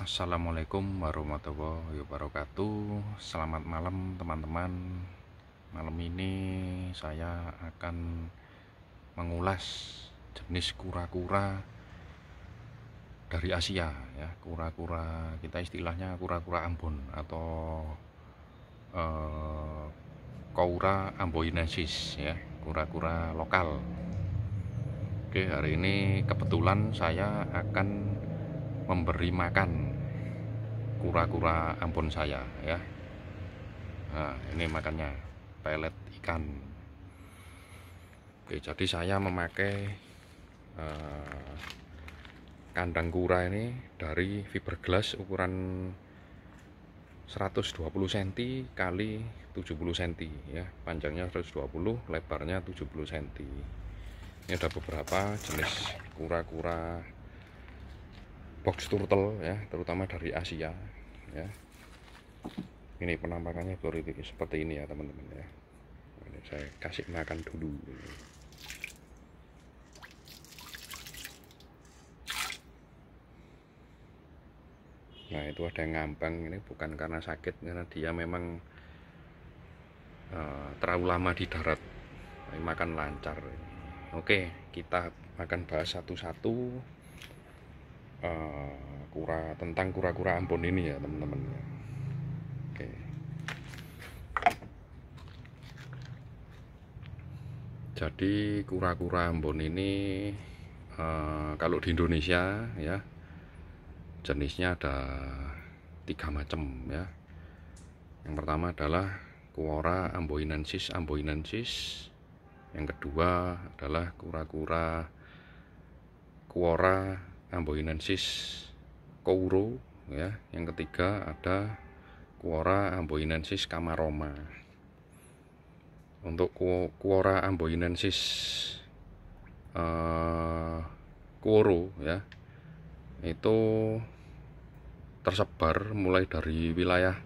Assalamualaikum warahmatullahi wabarakatuh. Selamat malam teman-teman. Malam ini saya akan mengulas jenis kura-kura dari Asia ya. Kura-kura kita istilahnya kura-kura Ambon atau Koura amboinensis ya, kura-kura lokal. Oke, hari ini kebetulan saya akan memberi makan kura-kura Ambon saya ya. Nah, ini makannya pelet ikan. Oke, jadi saya memakai kandang kura ini dari fiberglass ukuran 120 cm kali 70 cm ya. Panjangnya 120, lebarnya 70 cm. Ini ada beberapa jenis kura-kura box turtle ya, terutama dari Asia ya. Ini penampakannya seperti ini ya teman-teman ya. Ini saya kasih makan dulu. Nah, itu ada yang ngambang, ini bukan karena sakit, karena dia memang terlalu lama di darat. Ini makan lancar. Oke, kita akan bahas satu-satu tentang kura-kura Ambon ini ya teman-teman. Oke. Jadi kura-kura Ambon ini kalau di Indonesia ya jenisnya ada 3 macam ya. Yang pertama adalah Koura amboinensis. Yang kedua adalah kura-kura Koura amboinensis Kouro ya. Yang ketiga ada Koura amboinensis camaroma. Untuk Koura amboinensis Kouro ya, itu tersebar mulai dari wilayah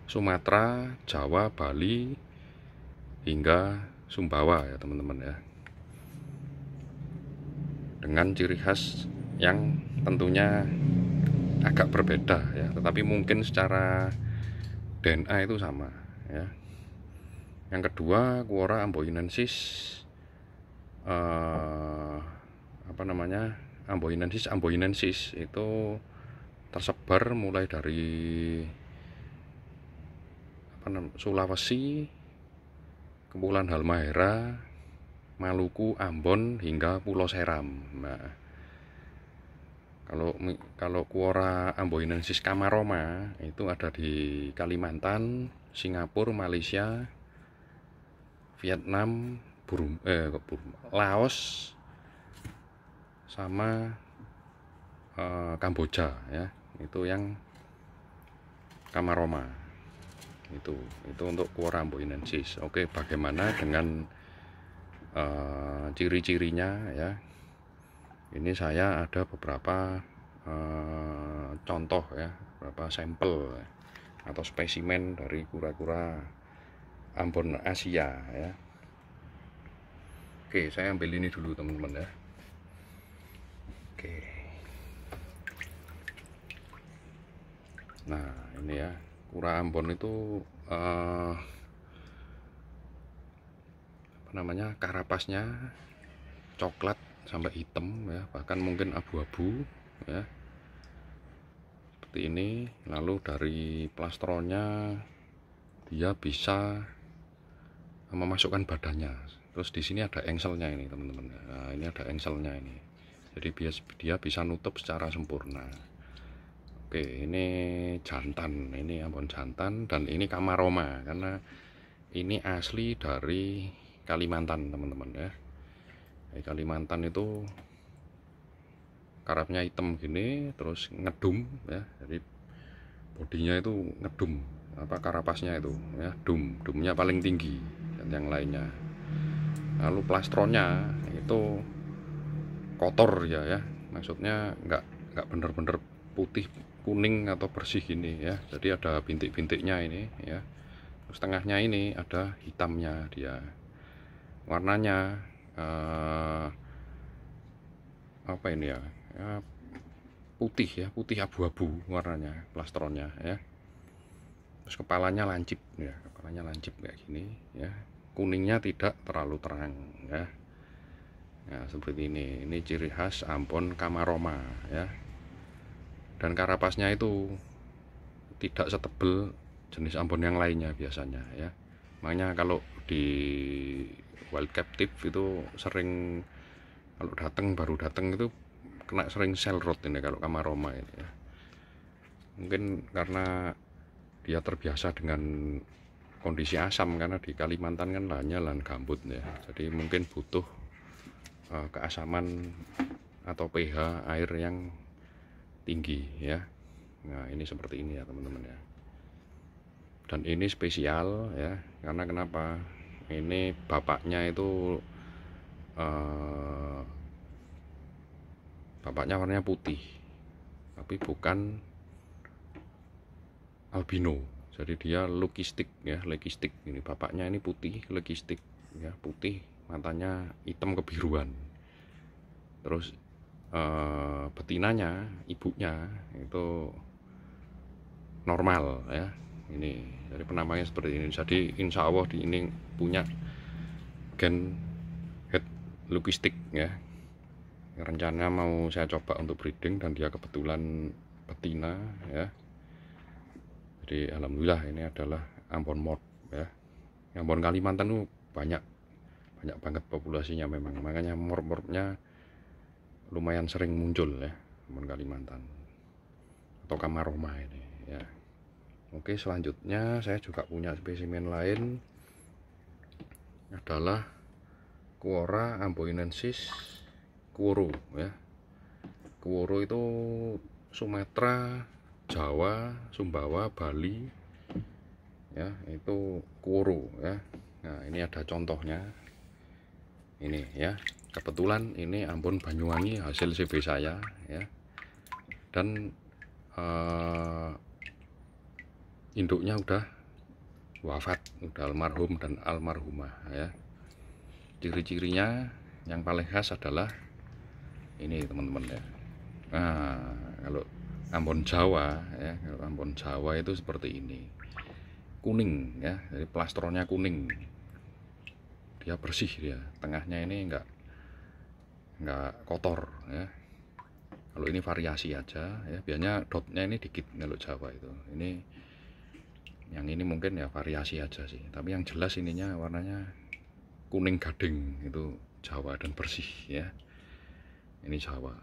Sumatera, Jawa, Bali hingga Sumbawa ya teman-teman ya. Dengan ciri khas yang tentunya agak berbeda ya, tetapi mungkin secara DNA itu sama ya. Yang kedua, Koura amboinensis amboinensis itu tersebar mulai dari Sulawesi, Kepulauan Halmahera, Maluku, Ambon hingga Pulau Seram. Nah, kalau Koura amboinensis camaroma itu ada di Kalimantan, Singapura, Malaysia, Vietnam, Laos, sama Kamboja ya. Itu yang camaroma. Itu untuk Koura amboinensis. Oke, bagaimana dengan ciri-cirinya ya. Ini saya ada beberapa contoh ya, beberapa sampel atau spesimen dari kura-kura Ambon Asia ya. Oke, saya ambil ini dulu teman-teman ya. Oke. Nah, ini ya, kura Ambon itu karapasnya coklat sampai hitam ya, bahkan mungkin abu-abu ya. Seperti ini. Lalu dari plastronnya dia bisa memasukkan badannya. Terus di sini ada engselnya ini teman-teman. Nah, ini ada engselnya ini. Jadi dia bisa nutup secara sempurna. Oke, ini jantan, ini Ambon jantan, dan ini camaroma karena ini asli dari Kalimantan teman-teman ya. Di Kalimantan itu karapnya hitam gini, terus ngedum ya. Jadi bodinya itu ngedum, karapasnya itu ya, dumnya paling tinggi dan yang lainnya. Lalu plastronnya itu kotor ya, maksudnya nggak bener-bener putih kuning atau bersih gini ya. Jadi ada bintik-bintiknya ini ya. Terus tengahnya ini ada hitamnya dia. Warnanya apa ini ya, putih ya, putih abu-abu warnanya plastronnya ya. Terus kepalanya lancip ya, kepalanya lancip kayak gini ya. Kuningnya tidak terlalu terang ya. Nah, seperti ini ciri khas Ambon Kamaroma ya. Dan karapasnya itu tidak setebal jenis Ambon yang lainnya biasanya ya. Makanya kalau di wild captive itu sering, kalau baru datang itu kena sering cell rot ini kalau Kamaroma ini ya. Mungkin karena dia terbiasa dengan kondisi asam, karena di Kalimantan kan lahannya lahan gambut ya. Jadi mungkin butuh keasaman atau pH air yang tinggi ya. Nah, ini seperti ini ya teman-teman ya. Dan ini spesial ya, karena kenapa? Ini bapaknya itu bapaknya warnanya putih, tapi bukan albino. Jadi dia leukistik ya, leukistik. Ini bapaknya ini putih, leukistik ya, putih, matanya hitam kebiruan. Terus betinanya, ibunya itu normal ya. Ini jadi penampaknya seperti ini. Jadi insya Allah di ini punya gen head leukistik ya. Rencananya mau saya coba untuk breeding, dan dia kebetulan betina ya. Jadi alhamdulillah ini adalah Ambon Morp ya. Ambon Kalimantan itu banyak banget populasinya memang, makanya morp-morpnya lumayan sering muncul ya, Ambon Kalimantan atau Kamaroma ini ya. Oke, selanjutnya saya juga punya spesimen lain, adalah Quora amboinensis Quoro ya. Quoro itu Sumatera, Jawa, Sumbawa, Bali ya, itu Quoro ya. Nah, ini ada contohnya ini ya. Kebetulan ini Ambon Banyuwangi hasil CB saya ya. Dan induknya udah wafat, udah almarhum dan almarhumah ya. Ciri-cirinya yang paling khas adalah ini teman-teman ya. Nah, kalau Ambon Jawa ya, kalau Ambon Jawa itu seperti ini, kuning ya, jadi plastronnya kuning, dia bersih, dia tengahnya ini enggak kotor ya. Kalau ini variasi aja ya, biasanya dotnya ini dikit kalau Jawa itu. Ini yang ini mungkin ya variasi aja sih, tapi yang jelas ininya warnanya kuning gading, itu Jawa dan bersih ya. Ini Jawa.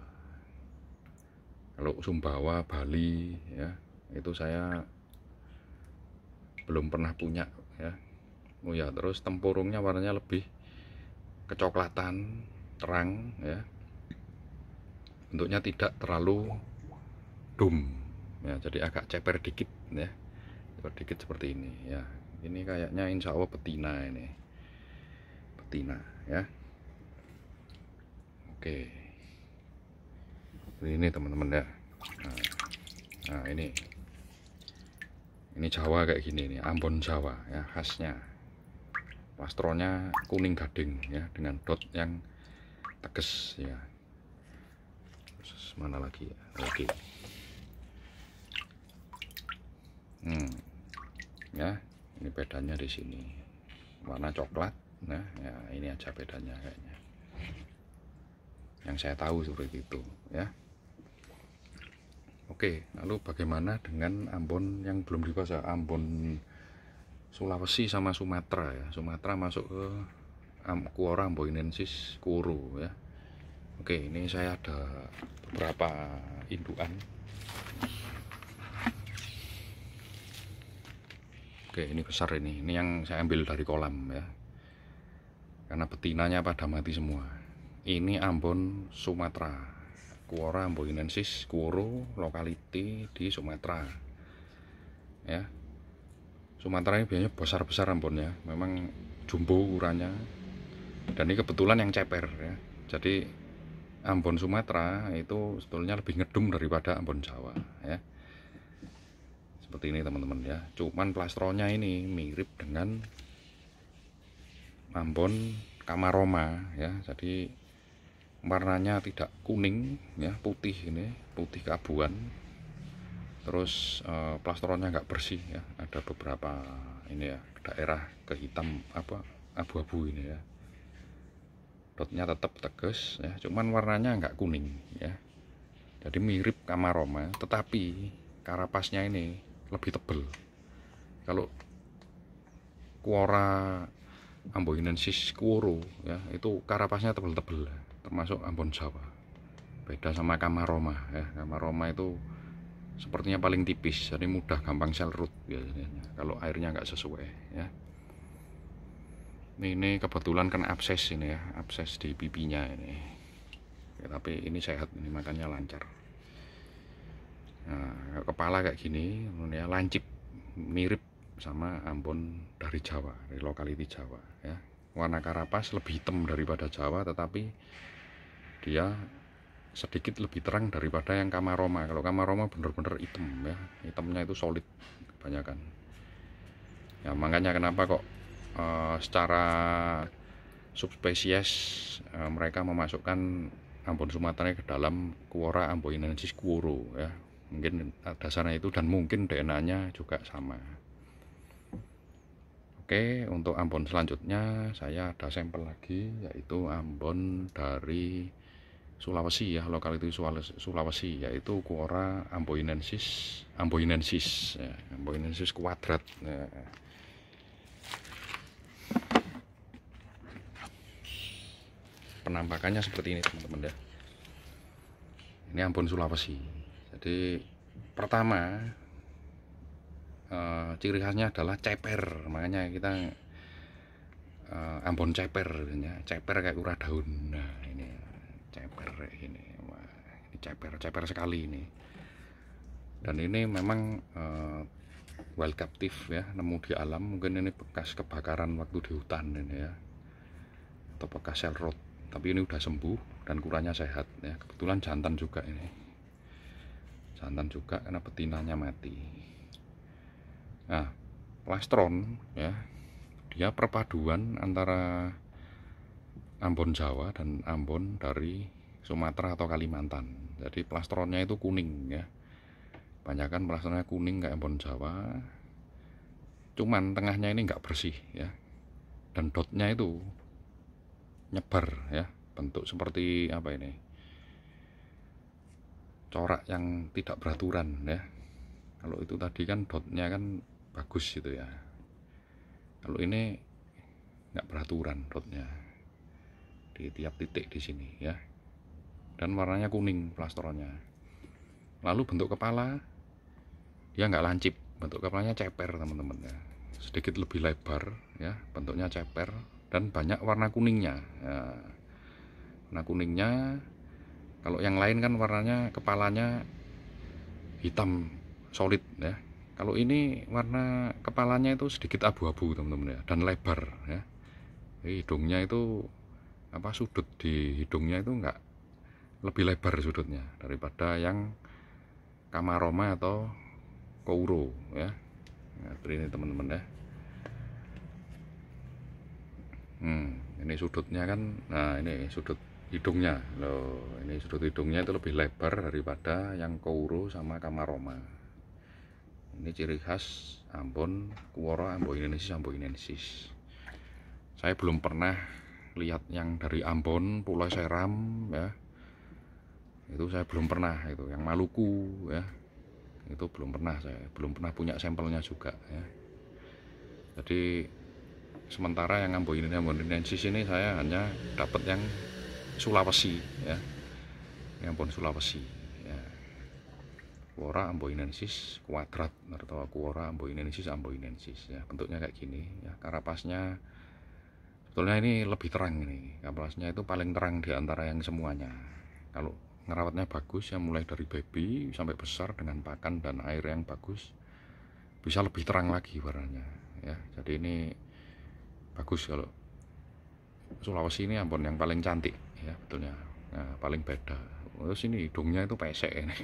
Kalau Sumbawa, Bali ya, itu saya belum pernah punya ya. Oh ya, terus tempurungnya warnanya lebih kecoklatan terang ya. Bentuknya tidak terlalu dum ya, jadi agak ceper dikit ya. Ceper dikit seperti ini ya. Ini kayaknya insya Allah betina ini. Betina ya. Oke. Ini teman-teman ya. Nah, ini Jawa kayak gini nih, Ambon Jawa ya, khasnya plastronnya kuning gading ya, dengan dot yang tegas ya. Terus mana lagi ya? Oke. Ya, ini bedanya di sini, warna coklat. Nah ya, ini aja bedanya kayaknya, yang saya tahu seperti itu ya. Oke, lalu bagaimana dengan Ambon yang belum dibahas, Ambon Sulawesi sama Sumatera ya. Sumatera masuk ke Quora amboinensis Quoro ya. Oke, ini saya ada beberapa indukan. Oke, ini besar ini yang saya ambil dari kolam ya, karena betinanya pada mati semua. Ini Ambon Sumatera, Quora amboinensis Quoro, lokality di Sumatera ya. Sumatera ini biasanya besar-besar Ambonnya, memang jumbo ukurannya, dan ini kebetulan yang ceper ya. Jadi Ambon Sumatera itu sebetulnya lebih ngedum daripada Ambon Jawa ya. Seperti ini teman-teman ya. Cuman plastronnya ini mirip dengan Ambon Kamaroma ya. Jadi warnanya tidak kuning ya, putih, ini putih keabuan. Terus plastronnya nggak bersih ya, ada beberapa ini ya daerah kehitam apa abu-abu ini ya. Dotnya tetap tegas ya, cuman warnanya nggak kuning ya, jadi mirip Kamaroma, tetapi karapasnya ini lebih tebal. Kalau Quora amboinensis Quoro ya, itu karapasnya tebal-tebal, termasuk Ambon Jawa. Beda sama Kamaroma ya, Kamaroma itu sepertinya paling tipis, jadi mudah gampang sel root biasanya kalau airnya nggak sesuai ya. Ini kebetulan kan abses ini ya, abses di pipinya ini ya, tapi ini sehat, ini makanya lancar. Nah, kepala kayak gini ya, lancip, mirip sama Ambon dari Jawa, dari lokaliti Jawa ya. Warna karapas lebih hitam daripada Jawa, tetapi dia sedikit lebih terang daripada yang Kamaroma. Kalau Kamaroma bener-bener hitam ya, hitamnya itu solid kebanyakan ya. Makanya kenapa kok secara subspesies mereka memasukkan Ambon Sumatera ke dalam Quora amboinensis Quoro ya, mungkin dasarnya itu, dan mungkin DNA-nya juga sama. Oke, untuk Ambon selanjutnya saya ada sampel lagi, yaitu Ambon dari Sulawesi ya, lokaliti Sulawesi, yaitu Quora amboinensis ya, amboinensis kuadrat ya. Penampakannya seperti ini teman-teman ya, ini Ambon Sulawesi. Jadi pertama ciri khasnya adalah ceper, makanya kita Ambon ceper ya. Ceper kayak urah daun. Nah ini ceper kayak gini. Wah, ini ceper sekali ini. Dan ini memang wild captive ya, nemu di alam. Mungkin ini bekas kebakaran waktu di hutan ini ya, atau bekas sel rot, tapi ini udah sembuh dan kurangnya sehat ya. Kebetulan jantan juga ini, jantan juga karena betinanya mati. Nah, plastron ya, dia perpaduan antara Ambon Jawa dan Ambon dari Sumatera atau Kalimantan. Jadi plastronnya itu kuning ya, kebanyakan plastronnya kuning kayak Ambon Jawa, cuman tengahnya ini nggak bersih ya, dan dotnya itu nyebar ya, bentuk seperti apa ini, corak yang tidak beraturan ya. Kalau itu tadi kan dotnya kan bagus gitu ya, kalau ini nggak beraturan dotnya di tiap titik di sini ya, dan warnanya kuning plastronnya. Lalu bentuk kepala dia nggak lancip, bentuk kepalanya ceper teman-teman ya, sedikit lebih lebar ya, bentuknya ceper dan banyak warna kuningnya ya. Warna kuningnya, kalau yang lain kan warnanya kepalanya hitam solid ya, kalau ini warna kepalanya itu sedikit abu-abu teman-teman ya, dan lebar ya. Jadi hidungnya itu apa, sudut di hidungnya itu enggak lebih lebar sudutnya daripada yang Kamaroma atau Quoro ya. Nah, ini teman-teman ya. Ini sudutnya kan, nah ini sudut hidungnya loh, ini sudut hidungnya itu lebih lebar daripada yang Quoro sama Kamaroma. Ini ciri khas Ambon Quora amboinensis. Saya belum pernah lihat yang dari Ambon, Pulau Seram ya, itu saya belum pernah. Itu yang Maluku ya, itu belum pernah, saya belum pernah punya sampelnya juga ya. Jadi sementara yang amboinensis ini saya hanya dapat yang Sulawesi ya, yang Ambon Sulawesi. Quora amboinensis kuadrat atau Quora amboinensis ya, bentuknya kayak gini ya. Karapasnya sebetulnya ini lebih terang, ini karapasnya itu paling terang di antara yang semuanya. Kalau ngerawatnya bagus ya, mulai dari baby sampai besar dengan pakan dan air yang bagus, bisa lebih terang lagi warnanya ya. Jadi ini bagus. Kalau Sulawesi ini Ambon yang paling cantik ya, betulnya. Nah, paling beda. Terus ini hidungnya itu pesek ini.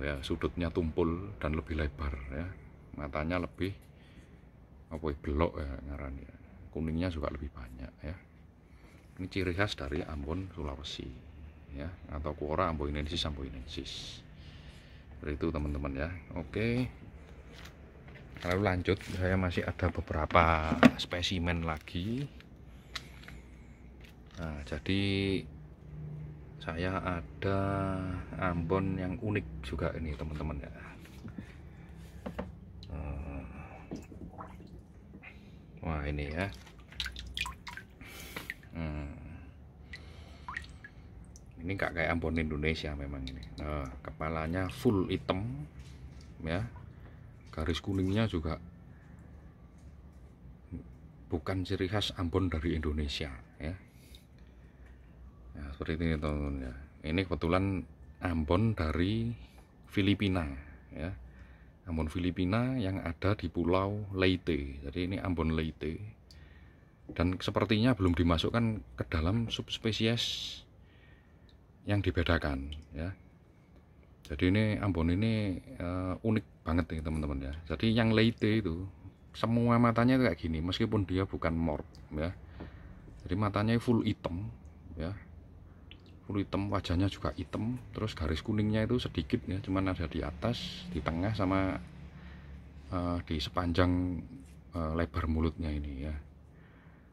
Ya, sudutnya tumpul dan lebih lebar ya, matanya lebih apa, belok ya ngaran ya, kuningnya juga lebih banyak ya. Ini ciri khas dari Ambon Sulawesi ya, atau Quora amboinensis amboinensis. Seperti itu teman-teman ya. Oke. Lalu lanjut, saya masih ada beberapa spesimen lagi. Nah, jadi saya ada Ambon yang unik juga ini teman-teman ya. Wah ini ya. Ini nggak kayak Ambon Indonesia memang ini. Nah, kepalanya full hitam ya, garis kuningnya juga bukan ciri khas Ambon dari Indonesia ya. Nah, seperti ini teman-teman ya. Ini kebetulan Ambon dari Filipina ya. Ambon Filipina yang ada di Pulau Leyte. Jadi ini Ambon Leyte. Dan sepertinya belum dimasukkan ke dalam subspesies yang dibedakan ya. Jadi ini Ambon ini unik banget nih teman-teman ya. Jadi yang Leyte itu semua matanya kayak gini, meskipun dia bukan morph ya. Jadi matanya full hitam ya, full hitam, wajahnya juga hitam, terus garis kuningnya itu sedikit ya, cuman ada di atas, di tengah, sama di sepanjang lebar mulutnya ini ya.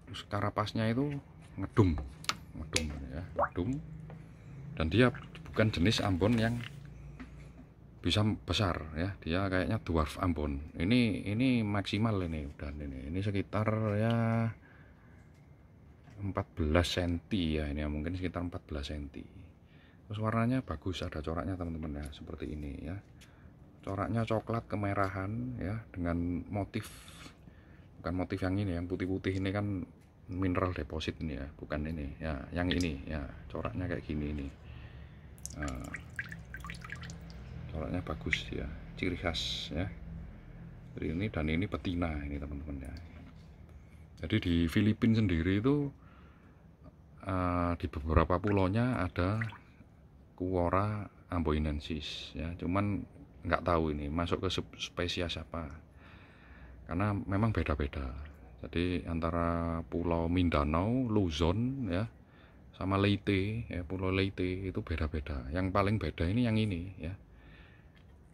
Terus karapasnya itu ngedum ya, ngedum. Dan dia bukan jenis Ambon yang bisa besar ya, dia kayaknya dwarf Ambon. Ini maksimal ini udah ini sekitar ya 14 cm ya, ini mungkin sekitar 14 cm. Terus warnanya bagus, ada coraknya teman-teman ya, seperti ini ya. Coraknya coklat kemerahan ya, dengan motif, bukan motif yang ini, yang putih-putih ini kan mineral deposit ini ya, bukan ini ya, yang ini ya, coraknya kayak gini ini. Coraknya bagus ya, ciri khas ya. Jadi ini, dan ini betina ini teman-teman ya. Jadi di Filipina sendiri itu di beberapa pulaunya ada Quora amboinensis ya, cuman nggak tahu ini masuk ke spesies apa, karena memang beda-beda. Jadi antara Pulau Mindanao, Luzon ya, sama Leyte ya, Pulau Leyte itu beda-beda. Yang paling beda ini yang ini ya.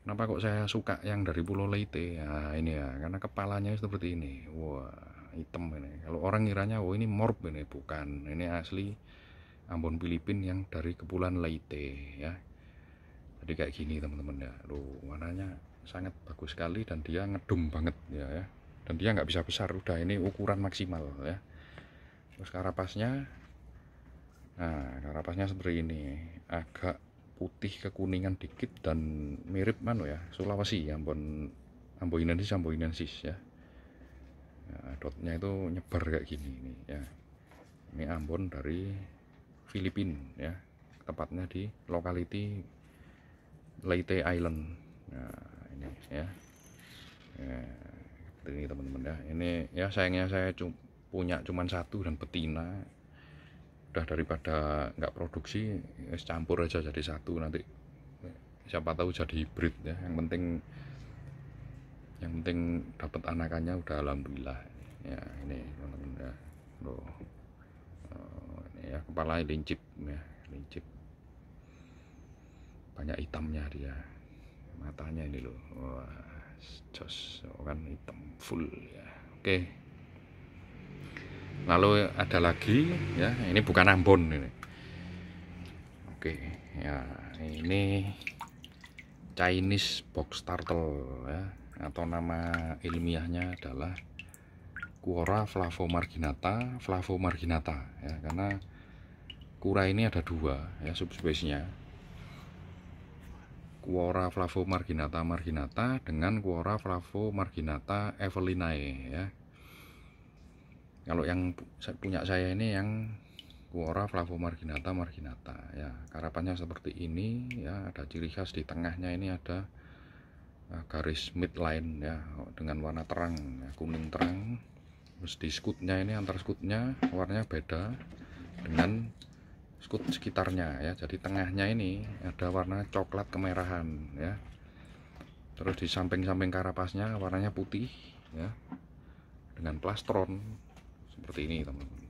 Kenapa kok saya suka yang dari Pulau Leyte? Nah, ini ya, karena kepalanya seperti ini. Wah, hitam ini. Kalau orang ngiranya, oh ini morph, ini bukan. Ini asli Ambon Filipina yang dari Kepulauan Leyte ya. Jadi kayak gini teman-teman ya. Loh, warnanya sangat bagus sekali dan dia ngedum banget ya. Dan dia nggak bisa besar, udah ini ukuran maksimal ya. Terus karapasnya, nah karapasnya seperti ini, agak putih kekuningan dikit dan mirip ya, Sulawesi, amboinensis ya. Nah, dotnya itu nyebar kayak gini ini ya. Ini Ambon dari Filipina ya, tepatnya di lokality Leyte Island. Nah ini ya, ini teman-teman ya. Ini ya, sayangnya saya punya cuman satu dan betina. Udah daripada nggak produksi, campur aja jadi satu, nanti siapa tahu jadi hybrid ya. Yang penting dapat anakannya udah alhamdulillah ya. Ini teman-teman ya, loh, ini ya, kepala lincip ya, lincip, banyak hitamnya dia, matanya ini loh, wah jos kan hitam full ya. Oke. Lalu ada lagi ya, ini bukan Ambon ini. Oke ya, ini Chinese box turtle ya, atau nama ilmiahnya adalah Quora flavomarginata ya, karena kura ini ada dua ya subspesiesnya, Quora flavomarginata dengan Quora flavomarginata evelinae ya. Kalau yang punya saya ini yang Quora flavomarginata ya, karapannya seperti ini ya, ada ciri khas di tengahnya ini ada garis midline ya, dengan warna terang ya, kuning terang. Terus di skutnya ini, antar skutnya warnanya beda dengan skut sekitarnya ya. Jadi tengahnya ini ada warna coklat kemerahan ya. Terus di samping-samping karapasnya warnanya putih ya, dengan plastron seperti ini teman-teman.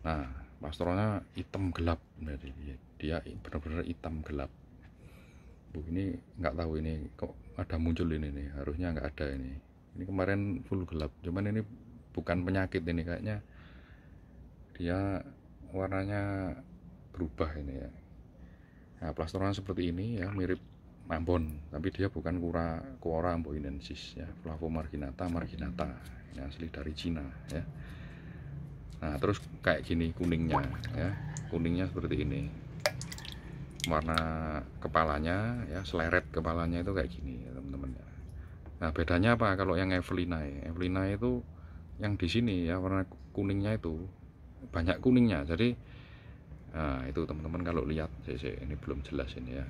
Nah plastronnya hitam gelap, jadi dia benar-benar hitam gelap. Ini nggak tahu ini kok ada muncul ini nih, harusnya nggak ada ini kemarin full gelap, cuman ini bukan penyakit, ini kayaknya dia warnanya berubah ini ya. Nah, plastronnya seperti ini ya, mirip ambon, tapi dia bukan Coora amboinensis ya, Flavomarginata marginata, ini asli dari Cina ya. Nah, terus kayak gini kuningnya ya, kuningnya seperti ini, warna kepalanya ya, seleret kepalanya itu kayak gini ya teman-teman ya. Nah, bedanya apa kalau yang Evelinae? Evelinae itu yang di sini ya, warna kuningnya itu banyak kuningnya, jadi nah itu teman-teman kalau lihat ini belum jelas ini ya.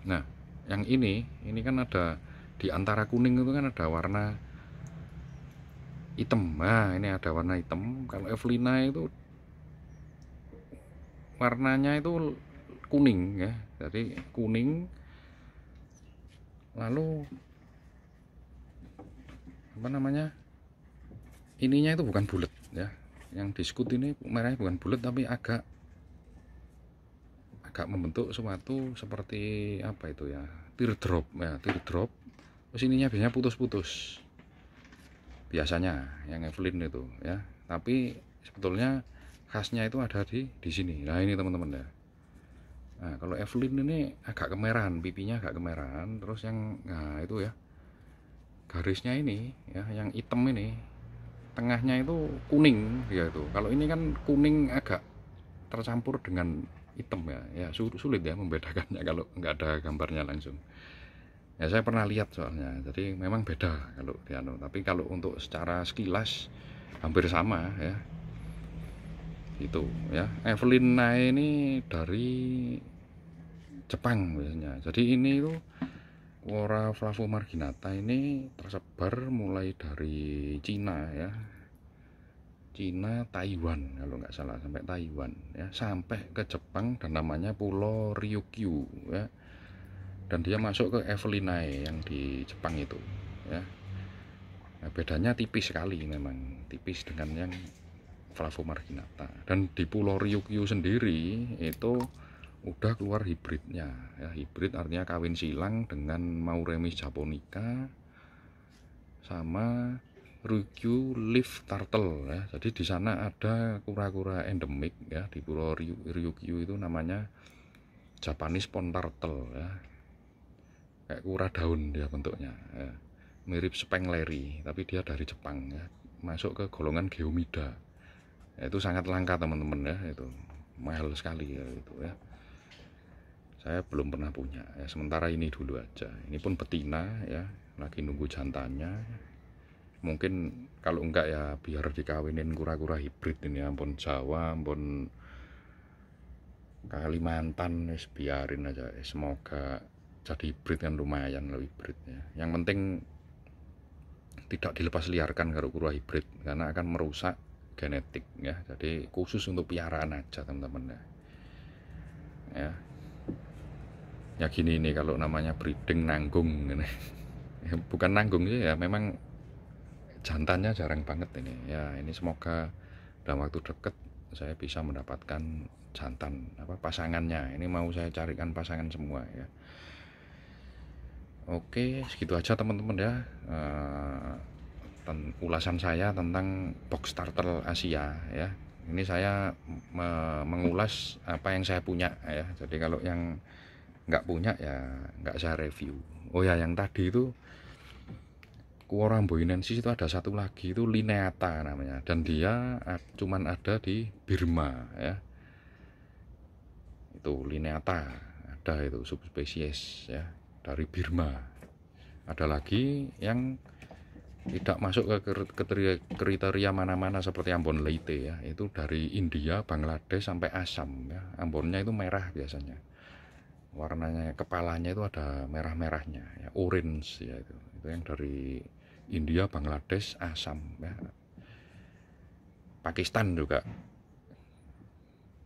Nah, yang ini kan ada di antara kuning itu kan ada warna hitam. Nah, ini ada warna hitam. Kalau Evelina itu warnanya itu kuning ya. Jadi kuning, lalu apa namanya? Ininya itu bukan bulat ya. Yang diskut ini merahnya bukan bulat tapi agak membentuk suatu seperti apa itu ya, teardrop ya, teardrop. Terus ininya biasanya putus-putus biasanya yang Evelyn itu ya, tapi sebetulnya khasnya itu ada di sini. Nah, ini teman-teman ya. Nah, kalau Evelyn ini agak kemerahan, pipinya agak kemerahan, terus yang nah itu ya, garisnya ini ya, yang hitam ini tengahnya itu kuning ya itu. Kalau ini kan kuning agak tercampur dengan hitam ya, sulit ya membedakannya kalau nggak ada gambarnya langsung ya. Saya pernah lihat soalnya, jadi memang beda kalau di tapi kalau untuk secara sekilas hampir sama ya itu ya. Evelinae ini dari Jepang biasanya, jadi ini itu Coora Flavomarginata ini tersebar mulai dari Cina ya, Cina, Taiwan kalau nggak salah, sampai Taiwan ya, sampai ke Jepang dan namanya Pulau Ryukyu ya, dan dia masuk ke Evelinae yang di Jepang itu ya. Nah, bedanya tipis sekali, memang tipis dengan yang Flavomarginata. Dan di Pulau Ryukyu sendiri itu udah keluar hibridnya ya. Hibrid artinya kawin silang dengan Mauremis japonica sama Ryukyu leaf turtle ya. Jadi di sana ada kura-kura endemik ya di Pulau Ryukyu itu, namanya Japanese pond turtle ya. Kayak kura daun dia bentuknya ya. Mirip Spengleri, tapi dia dari Jepang ya. Masuk ke golongan Geomida ya, itu sangat langka teman-teman ya, itu mahal sekali ya itu ya. Saya belum pernah punya ya, sementara ini dulu aja. Ini pun betina ya, lagi nunggu jantannya. Mungkin kalau enggak ya biar dikawinin kura-kura hibrid ini, ampun Jawa, ampun Kalimantan, biarin aja. Semoga jadi hibrid kan, lumayan loh hibridnya. Yang penting tidak dilepas liarkan kalau kura hibrid, karena akan merusak genetik ya. Jadi khusus untuk piaraan aja teman-teman ya. Ya gini nih, kalau namanya breeding nanggung ini. Bukan nanggung sih ya, memang jantannya jarang banget ini ya. Ini semoga dalam waktu dekat saya bisa mendapatkan jantan pasangannya. Ini mau saya carikan pasangan semua ya. Oke, segitu aja teman-teman ya, ulasan saya tentang box turtle Asia ya. Ini saya mengulas apa yang saya punya ya. Jadi kalau yang nggak punya ya nggak saya review. Oh ya, yang tadi itu Coora amboinensis itu ada satu lagi itu lineata namanya, dan dia cuman ada di Burma ya. Itu lineata, ada itu subspesies ya dari Burma. Ada lagi yang tidak masuk ke kriteria mana-mana seperti Ambon Leyte ya, itu dari India, Bangladesh sampai Assam ya. Ambonnya itu merah biasanya, warnanya kepalanya itu ada merah-merahnya ya, orange ya, itu yang dari India, Bangladesh, Assam ya. Pakistan juga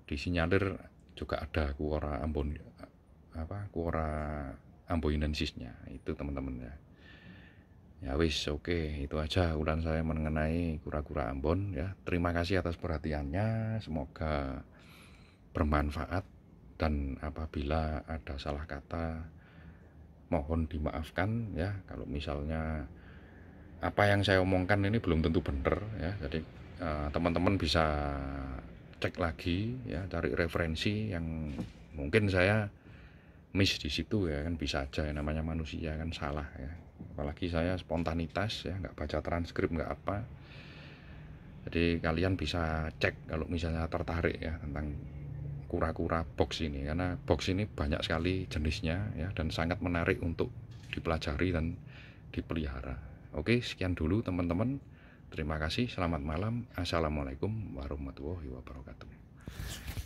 disinyalir juga ada Coora Coora amboinensisnya itu teman-teman ya. Ya wis, oke, itu aja ulasan saya mengenai kura-kura Ambon ya. Terima kasih atas perhatiannya, semoga bermanfaat, dan apabila ada salah kata mohon dimaafkan ya. Kalau misalnya apa yang saya omongkan ini belum tentu benar ya, jadi teman-teman bisa cek lagi ya, cari referensi yang mungkin saya miss di situ ya, kan bisa aja ya, namanya manusia kan salah ya. Apalagi saya spontanitas ya, nggak baca transkrip nggak apa. Jadi kalian bisa cek kalau misalnya tertarik ya tentang kura-kura box ini, karena box ini banyak sekali jenisnya ya, dan sangat menarik untuk dipelajari dan dipelihara. Oke, sekian dulu teman-teman. Terima kasih, selamat malam. Assalamualaikum warahmatullahi wabarakatuh.